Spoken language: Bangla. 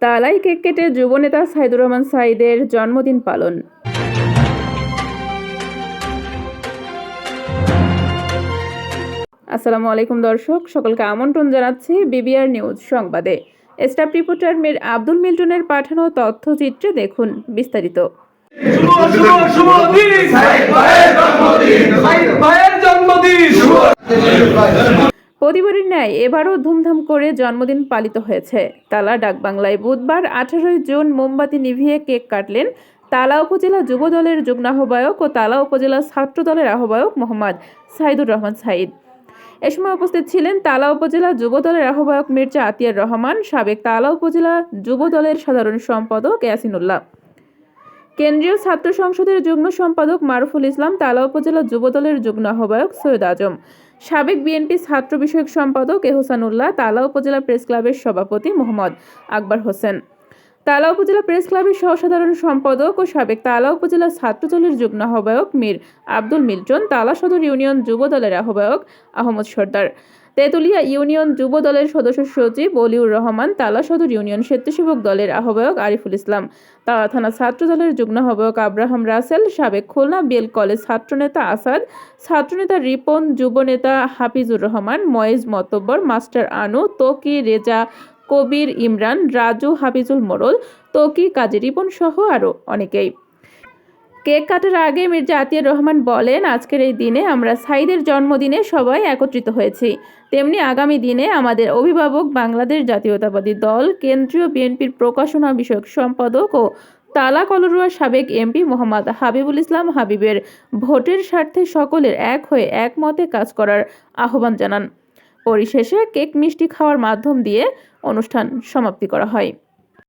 তালাই কেক কেটে যুবনেতা সাইদুর রহমান সাঈদের জন্মদিন পালন। আসসালামু আলাইকুম দর্শক, সকলকে আমন্ত্রণ জানাচ্ছি বিবিআর নিউজ সংবাদে। স্টাফ রিপোর্টার মীর আব্দুল মিল্টনের পাঠানো তথ্যচিত্রে দেখুন বিস্তারিত। প্রতিবারের ন্যায় এবারও ধুমধাম করে জন্মদিন পালিত হয়েছে। তালা ডাকবাংলায় বুধবার 18 জুন মোমবাতি নিভিয়ে কেক কাটলেন তালা উপজেলা যুব দলের যুগ্ম আহ্বায়ক ও তালা উপজেলা ছাত্র দলের আহ্বায়ক মোহাম্মদ সাইদুর রহমান সাঈদ। এ সময় উপস্থিত ছিলেন তালা উপজেলা যুব দলের আহ্বায়ক মির্জা আতিয়ার রহমান, সাবেক তালা উপজেলা যুব দলের সাধারণ সম্পাদক ইয়াসিনুল্লাহ, কেন্দ্রীয় ছাত্র সংসদের যুগ্ম সম্পাদক মারুফুল ইসলাম, তালা উপজেলা যুব দলের যুগ্ম আহ্বায়ক সৈয়দ আজম, সাবেক বিএনপি ছাত্র বিষয়ক সম্পাদক এহসানুল্লাহ, তালা উপজেলা প্রেস ক্লাবের সভাপতি মোহাম্মদ আকবর হোসেন, তালা উপজেলা প্রেস ক্লাবের সহসাধারণ সম্পাদক ও সাবেক তালা উপজেলা ছাত্র দলের যুগ্ম আহ্বায়ক মীর আব্দুল মিল্টন, তালা সদর ইউনিয়ন যুব দলের আহ্বায়ক আহমদ সর্দার, তেতুলিয়া ইউনিয়ন যুব দলের সদস্য সচিব অলিউর রহমান, তালা সদর ইউনিয়ন স্বেচ্ছাসেবক দলের আহ্বায়ক আরিফুল ইসলাম, তালা থানা ছাত্র দলের যুগ্ম আহ্বায়ক আব্রাহাম রাসেল, সাবেক খুলনা বিএল কলেজ ছাত্রনেতা আসাদ, ছাত্রনেতা রিপন, যুবনেতা হাফিজুর রহমান, ময়েজ মতব্বর, মাস্টার আনু, তকি, রেজা, কবির, ইমরান, রাজু, হাফিজুল মোড়ল, তকি, কাজী রিপন সহ আরও অনেকেই। কেক কাটার আগে মির্জা আতিয়ার রহমান বলেন, আজকের এই দিনে আমরা সাঈদের জন্মদিনে সবাই একত্রিত হয়েছি, তেমনি আগামী দিনে আমাদের অভিভাবক বাংলাদেশ জাতীয়তাবাদী দল কেন্দ্রীয় বিএনপির প্রকাশনা বিষয়ক সম্পাদক ও তালা কলরুয়ার সাবেক এমপি মোহাম্মদ হাবিবুল ইসলাম হাবিবের ভোটের স্বার্থে সকলের এক হয়ে একমতে কাজ করার আহ্বান জানান। পরিশেষে কেক মিষ্টি খাওয়ার মাধ্যম দিয়ে অনুষ্ঠান সমাপ্তি করা হয়।